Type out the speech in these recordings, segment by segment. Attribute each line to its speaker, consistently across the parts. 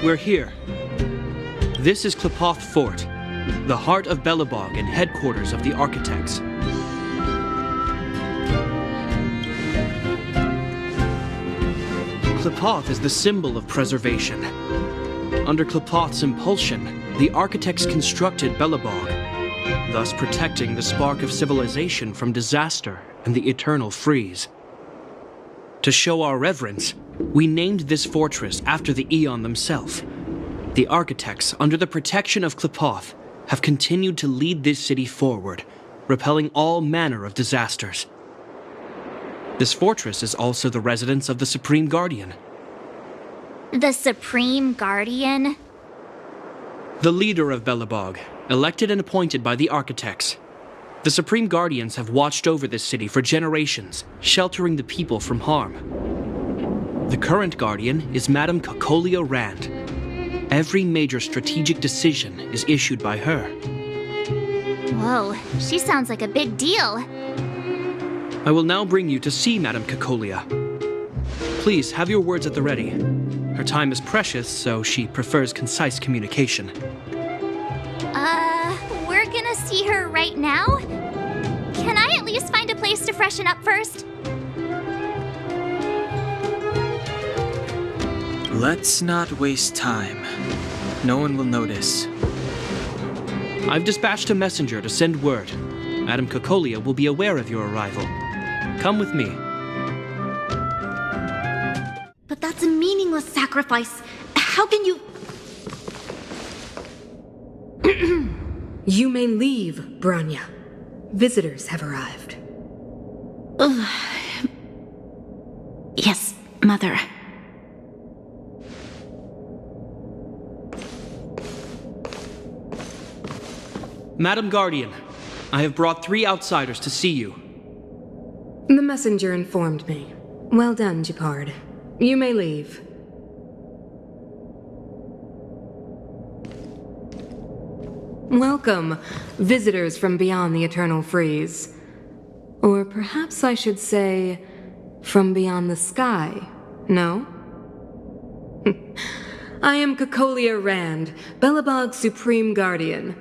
Speaker 1: We're here. This is Qlipoth Fort, the heart of Belobog and headquarters of the Architects. Qlipoth is the symbol of preservation. Under Qlipoth's impulsion, the Architects constructed Belobog, thus protecting the spark of civilization from disaster and the eternal freeze. To show our reverence, we named this fortress after the Aeon themselves. The Architects, under the protection of Qlipoth, have continued to lead this city forward, repelling all manner of disasters. This fortress is also the residence of the Supreme Guardian.
Speaker 2: The Supreme Guardian?
Speaker 1: The leader of Belobog, elected and appointed by the Architects. The Supreme Guardians have watched over this city for generations, sheltering the people from harm. The current Guardian is Madame Cocolia Rand. Every major strategic decision is issued by her.
Speaker 2: Whoa, she sounds like a big deal.
Speaker 1: I will now bring you to see Madame Cocolia. Please have your words at the ready. Her time is precious, so she prefers concise communication.
Speaker 2: We're gonna see her right now? Can I at least find a place to freshen up first?
Speaker 3: Let's not waste time. No one will notice.
Speaker 1: I've dispatched a messenger to send word. Madame Cocolia will be aware of your arrival. Come with me.
Speaker 4: But that's a meaningless sacrifice. How can you...
Speaker 5: You may leave, Branya. Visitors have arrived.
Speaker 4: Yes, Mother.
Speaker 1: Madam Guardian, I have brought 3 outsiders to see you.
Speaker 5: The messenger informed me. Well done, Gepard. You may leave. Welcome, visitors from beyond the eternal freeze. Or perhaps I should say, from beyond the sky, no? I am Cocolia Rand, Belobog's Supreme Guardian.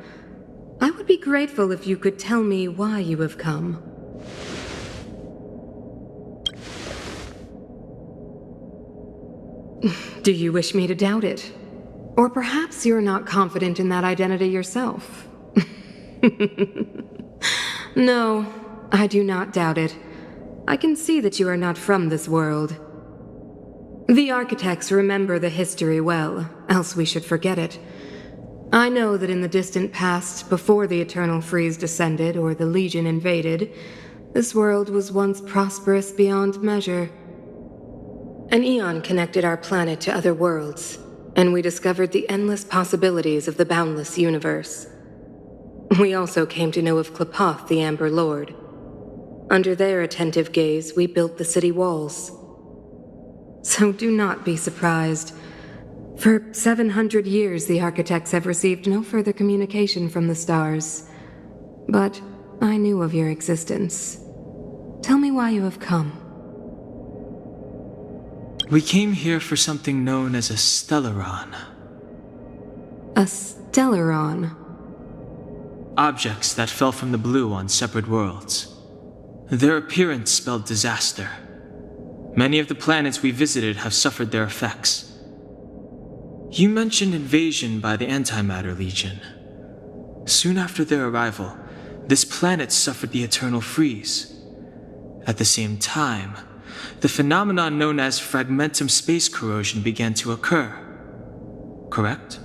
Speaker 5: I would be grateful if you could tell me why you have come. Do you wish me to doubt it? Or perhaps you're not confident in that identity yourself. No, I do not doubt it. I can see that you are not from this world. The Architects remember the history well, else we should forget it. I know that in the distant past, before the Eternal Freeze descended or the Legion invaded, this world was once prosperous beyond measure. An Aeon connected our planet to other worlds, and we discovered the endless possibilities of the boundless universe. We also came to know of Qlipoth, the Amber Lord. Under their attentive gaze, we built the city walls. So do not be surprised. For 700 years, the Architects have received no further communication from the stars. But I knew of your existence. Tell me why you have come.
Speaker 3: We came here for something known as a Stellaron.
Speaker 5: A Stellaron?
Speaker 3: Objects that fell from the blue on separate worlds. Their appearance spelled disaster. Many of the planets we visited have suffered their effects. You mentioned invasion by the Antimatter Legion. Soon after their arrival, this planet suffered the Eternal Freeze. At the same time, the phenomenon known as fragmentum space corrosion began to occur. Correct?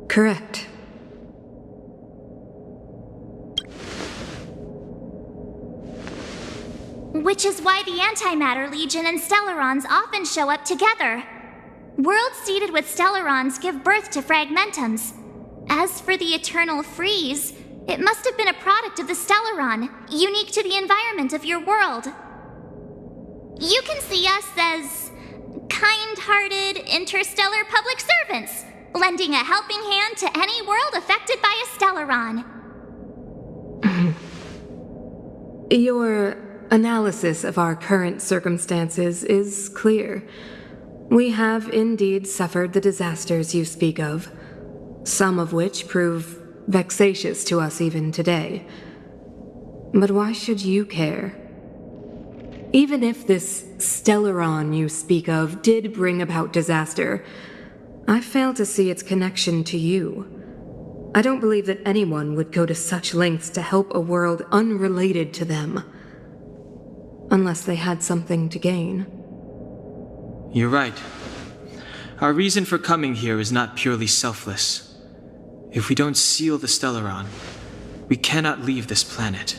Speaker 5: Correct.
Speaker 2: Which is why the Antimatter Legion and Stellarons often show up together. Worlds seeded with Stellarons give birth to fragmentums. As for the Eternal Freeze, it must have been a product of the Stellaron, unique to the environment of your world. You can see us as kind-hearted interstellar public servants, lending a helping hand to any world affected by a Stellaron.
Speaker 5: Your analysis of our current circumstances is clear. We have indeed suffered the disasters you speak of, some of which prove vexatious to us even today. But why should you care? Even if this Stellaron you speak of did bring about disaster, I fail to see its connection to you. I don't believe that anyone would go to such lengths to help a world unrelated to them. Unless they had something to gain.
Speaker 3: You're right. Our reason for coming here is not purely selfless. If we don't seal the Stellaron, we cannot leave this planet.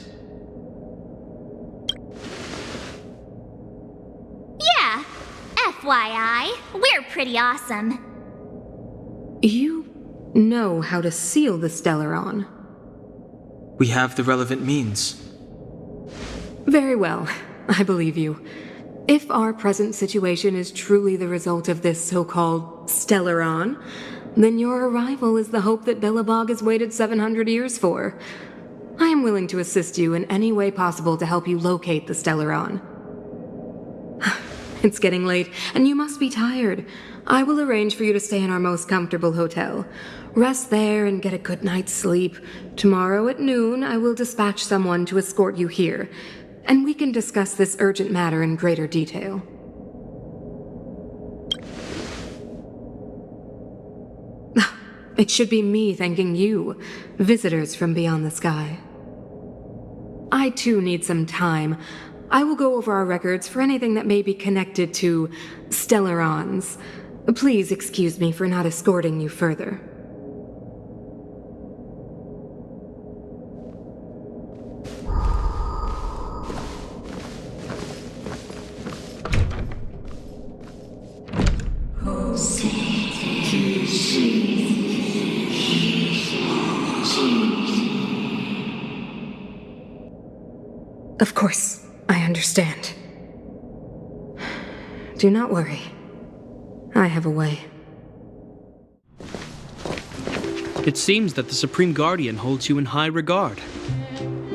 Speaker 2: Yeah, FYI, we're pretty awesome.
Speaker 5: You know how to seal the Stellaron.
Speaker 3: We have the relevant means.
Speaker 5: Very well, I believe you. If our present situation is truly the result of this so-called Stellaron, then your arrival is the hope that Belobog has waited 700 years for. I am willing to assist you in any way possible to help you locate the Stellaron. It's getting late, and you must be tired. I will arrange for you to stay in our most comfortable hotel. Rest there and get a good night's sleep. Tomorrow at noon, I will dispatch someone to escort you here, and we can discuss this urgent matter in greater detail. It should be me thanking you, visitors from beyond the sky. I too need some time. I will go over our records for anything that may be connected to Stellarons. Please excuse me for not escorting you further. Of course, I understand. Do not worry. I have a way.
Speaker 1: It seems that the Supreme Guardian holds you in high regard.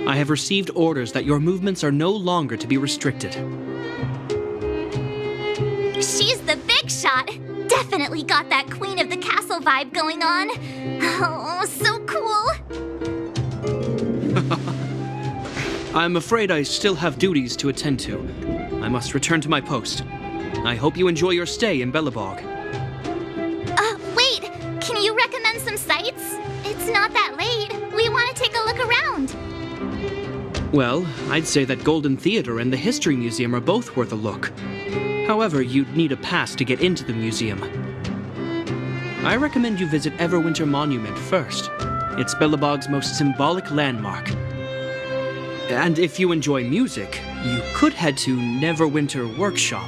Speaker 1: I have received orders that your movements are no longer to be restricted.
Speaker 2: She's the big shot. Definitely got that Queen of the Castle vibe going on. Oh, so cool.
Speaker 1: I'm afraid I still have duties to attend to. I must return to my post. I hope you enjoy your stay in Belobog.
Speaker 2: Wait! Can you recommend some sites? It's not that late. We want to take a look around.
Speaker 1: Well, I'd say that Golden Theater and the History Museum are both worth a look. However, you'd need a pass to get into the museum. I recommend you visit Everwinter Monument first. It's Belobog's most symbolic landmark. And if you enjoy music, you could head to Neverwinter Workshop.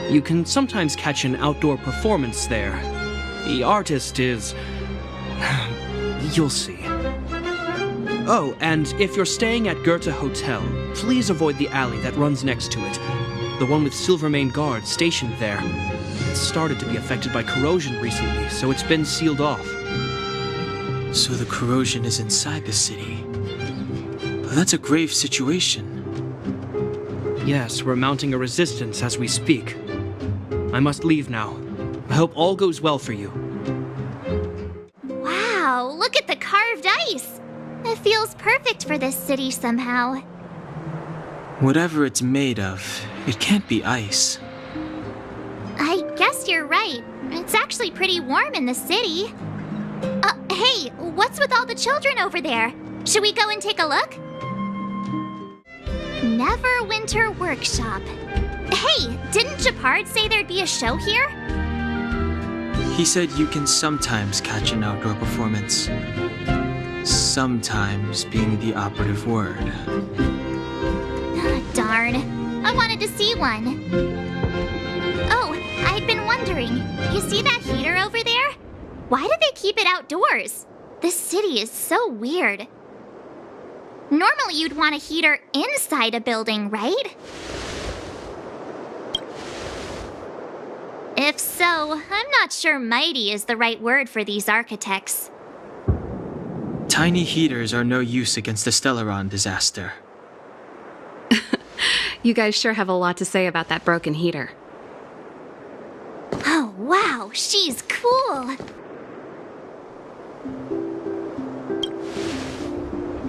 Speaker 1: You can sometimes catch an outdoor performance there. The artist is... you'll see. Oh, and if you're staying at Goethe Hotel, please avoid the alley that runs next to it. The one with Silvermane guards stationed there. It's started to be affected by corrosion recently, so it's been sealed off.
Speaker 3: So the corrosion is inside the city. That's a grave situation.
Speaker 1: Yes, we're mounting a resistance as we speak. I must leave now. I hope all goes well for you.
Speaker 2: Wow, look at the carved ice. It feels perfect for this city somehow.
Speaker 3: Whatever it's made of, it can't be ice.
Speaker 2: I guess you're right. It's actually pretty warm in the city. Hey, what's with all the children over there? Should we go and take a look? Neverwinter Workshop. Hey, didn't Japard say there'd be a show here?
Speaker 3: He said you can sometimes catch an outdoor performance. Sometimes being the operative word.
Speaker 2: Darn. I wanted to see one. Oh, I'd been wondering. You see that heater over there? Why do they keep it outdoors? This city is so weird. Normally you'd want a heater inside a building, right? If so, I'm not sure mighty is the right word for these architects.
Speaker 3: Tiny heaters are no use against the Stellaron disaster.
Speaker 6: You guys sure have a lot to say about that broken heater.
Speaker 2: wow, she's cool.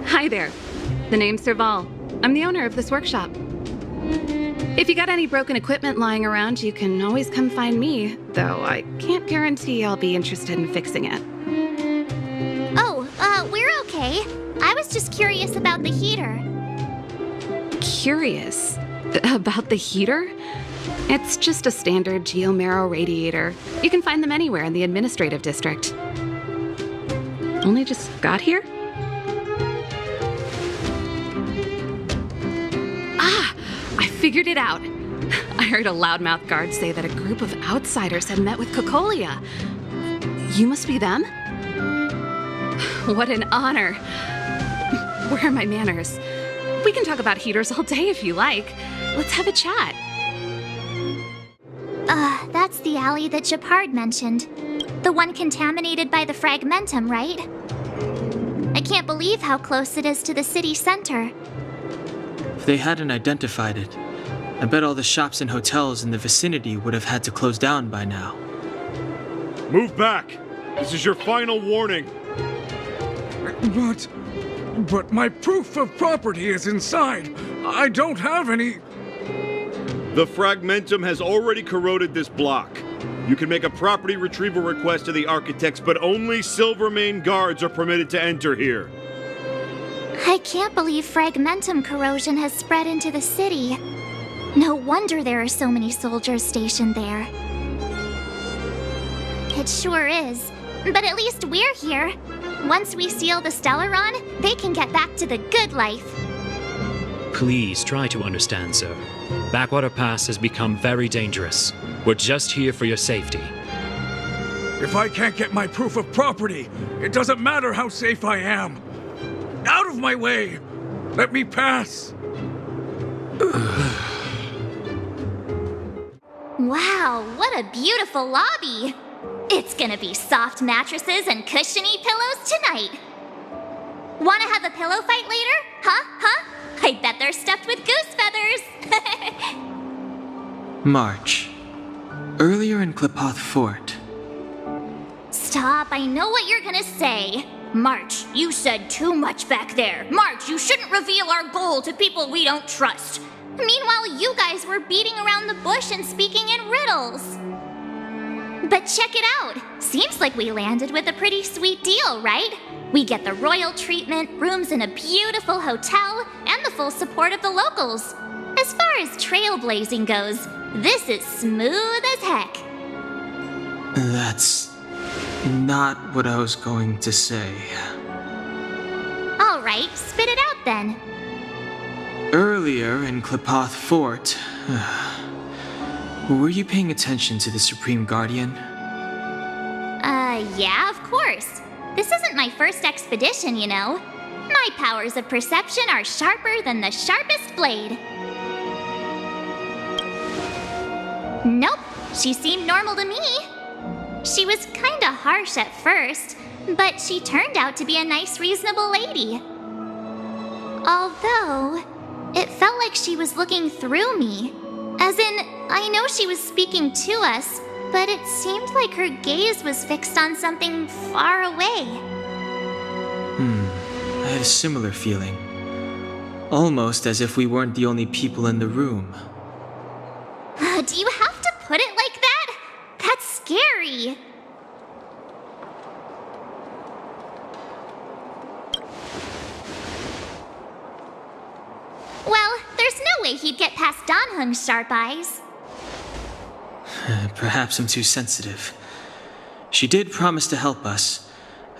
Speaker 5: Hi there. The name's Serval. I'm the owner of this workshop. If you got any broken equipment lying around, you can always come find me, though I can't guarantee I'll be interested in fixing it.
Speaker 2: Oh, we're okay. I was just curious about the heater.
Speaker 5: Curious? About the heater? It's just a standard geomarrow radiator. You can find them anywhere in the administrative district. Only just got here? I figured it out. I heard a loudmouth guard say that a group of outsiders had met with Cocolia. You must be them? What an honor. Where are my manners? We can talk about heaters all day if you like. Let's have a chat.
Speaker 2: That's the alley that Japard mentioned. The one contaminated by the fragmentum, right? I can't believe how close it is to the city center.
Speaker 3: If they hadn't identified it, I bet all the shops and hotels in the vicinity would have had to close down by now.
Speaker 6: Move back! This is your final warning!
Speaker 7: But my proof of property is inside. I don't have any...
Speaker 6: The fragmentum has already corroded this block. You can make a property retrieval request to the architects, but only Silvermane guards are permitted to enter here.
Speaker 2: I can't believe fragmentum corrosion has spread into the city. No wonder there are so many soldiers stationed there. It sure is. But at least we're here. Once we seal the Stellaron, they can get back to the good life.
Speaker 8: Please try to understand, sir. Backwater Pass has become very dangerous. We're just here for your safety.
Speaker 7: If I can't get my proof of property, it doesn't matter how safe I am. Out of my way! Let me pass!
Speaker 2: Wow, what a beautiful lobby! It's gonna be soft mattresses and cushiony pillows tonight. Wanna have a pillow fight later? Huh? I bet they're stuffed with goose feathers!
Speaker 3: March. Earlier in Klipoth Fort.
Speaker 2: Stop, I know what you're gonna say. March, you said too much back there. March, you shouldn't reveal our goal to people we don't trust. Meanwhile, you guys were beating around the bush and speaking in riddles. But check it out. Seems like we landed with a pretty sweet deal, right? We get the royal treatment, rooms in a beautiful hotel, and the full support of the locals. As far as trailblazing goes, this is smooth as heck.
Speaker 3: That's not what I was going to say.
Speaker 2: All right, spit it out then.
Speaker 3: Earlier in Klipoth Fort, were you paying attention to the Supreme Guardian?
Speaker 2: Yeah, of course. This isn't my first expedition, you know. My powers of perception are sharper than the sharpest blade. Nope, she seemed normal to me. She was kinda harsh at first, but she turned out to be a nice, reasonable lady. Although, it felt like she was looking through me. As in, I know she was speaking to us, but it seemed like her gaze was fixed on something far away.
Speaker 3: I had a similar feeling. Almost as if we weren't the only people in the room.
Speaker 2: Do you have to put it like that? That's scary. Well, there's no way he'd get past Danhung's sharp eyes.
Speaker 3: Perhaps I'm too sensitive. She did promise to help us.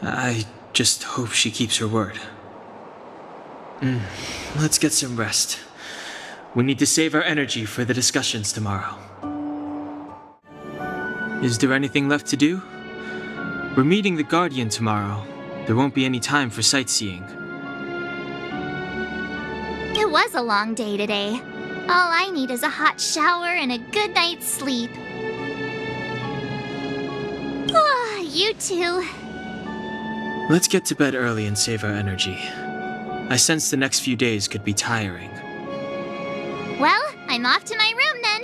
Speaker 3: I just hope she keeps her word. Let's get some rest. We need to save our energy for the discussions tomorrow. Is there anything left to do? We're meeting the Guardian tomorrow. There won't be any time for sightseeing.
Speaker 2: It was a long day today. All I need is a hot shower and a good night's sleep. You too.
Speaker 3: Let's get to bed early and save our energy. I sense the next few days could be tiring.
Speaker 2: Well, I'm off to my room then.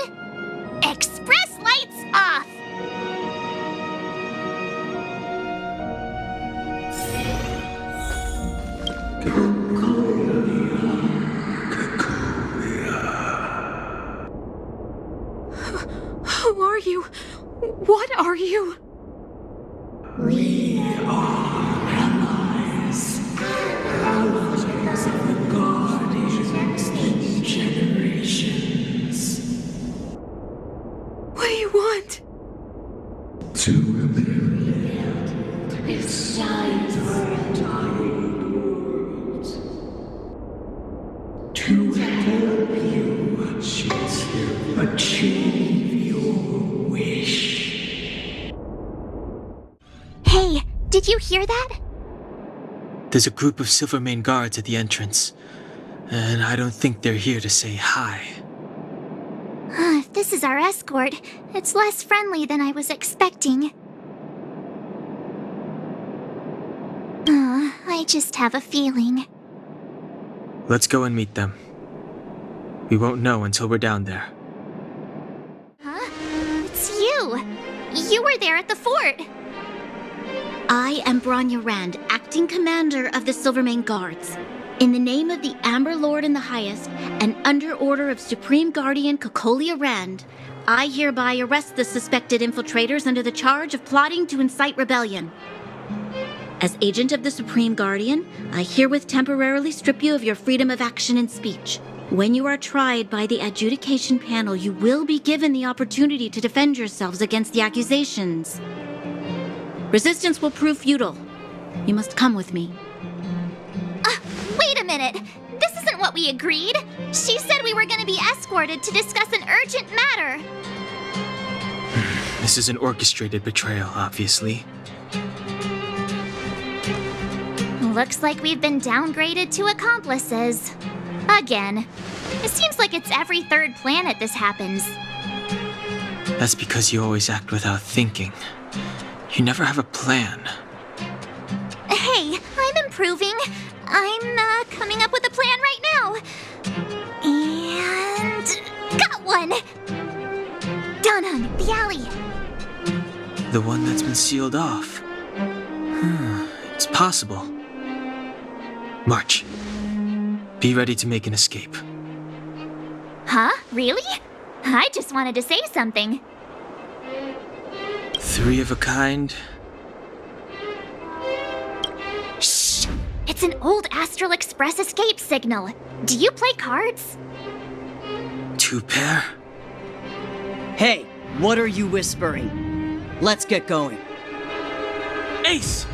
Speaker 2: Express lights off!
Speaker 5: you? What are you?
Speaker 9: We are allies. Allies of the Guardians in generations.
Speaker 5: What do you want?
Speaker 9: To rebuild this entire world. To help you achieve your wish.
Speaker 2: Hey, did you hear that?
Speaker 3: There's a group of Silvermane guards at the entrance, and I don't think they're here to say hi.
Speaker 2: If this is our escort, it's less friendly than I was expecting. I just have a feeling.
Speaker 3: Let's go and meet them. We won't know until we're down there.
Speaker 2: Huh? It's you! You were there at the fort!
Speaker 4: I am Bronya Rand, acting commander of the Silvermane Guards. In the name of the Amber Lord in the Highest, and under order of Supreme Guardian Cocolia Rand, I hereby arrest the suspected infiltrators under the charge of plotting to incite rebellion. As agent of the Supreme Guardian, I herewith temporarily strip you of your freedom of action and speech. When you are tried by the adjudication panel, you will be given the opportunity to defend yourselves against the accusations. Resistance will prove futile. You must come with me.
Speaker 2: Wait a minute! This isn't what we agreed! She said we were gonna be escorted to discuss an urgent matter!
Speaker 3: This is an orchestrated betrayal, obviously.
Speaker 2: Looks like we've been downgraded to accomplices. Again. It seems like it's every third planet this happens.
Speaker 3: That's because you always act without thinking. You never have a plan.
Speaker 2: Hey, I'm improving. I'm coming up with a plan right now. And got one! Donhung, the alley.
Speaker 3: The one that's been sealed off. It's possible. March. Be ready to make an escape.
Speaker 2: Huh? Really? I just wanted to say something.
Speaker 3: 3 of a kind.
Speaker 2: Shh! It's an old Astral Express escape signal. Do you play cards?
Speaker 3: 2 pair?
Speaker 10: Hey, what are you whispering? Let's get going.
Speaker 3: Ace!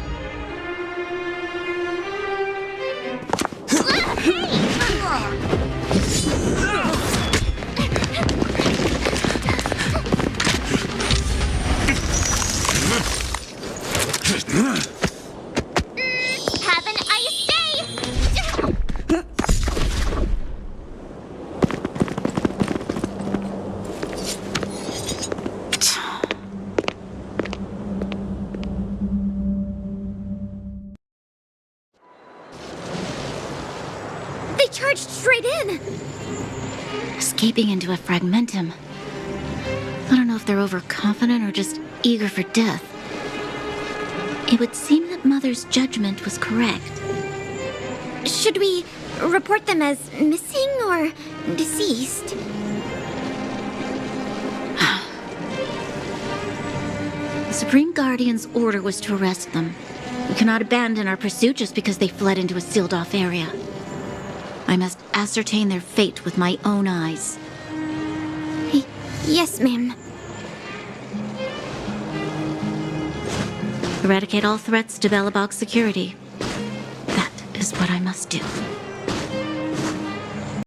Speaker 2: Have an ice day!
Speaker 4: They charged straight in! Escaping into a fragmentum. I don't know if they're overconfident or just eager for death. It would seem that Mother's judgment was correct.
Speaker 2: Should we report them as missing or deceased?
Speaker 4: The Supreme Guardian's order was to arrest them. We cannot abandon our pursuit just because they fled into a sealed-off area. I must ascertain their fate with my own eyes.
Speaker 2: Yes, ma'am.
Speaker 4: Eradicate all threats to Belobog's security. That is what I must do.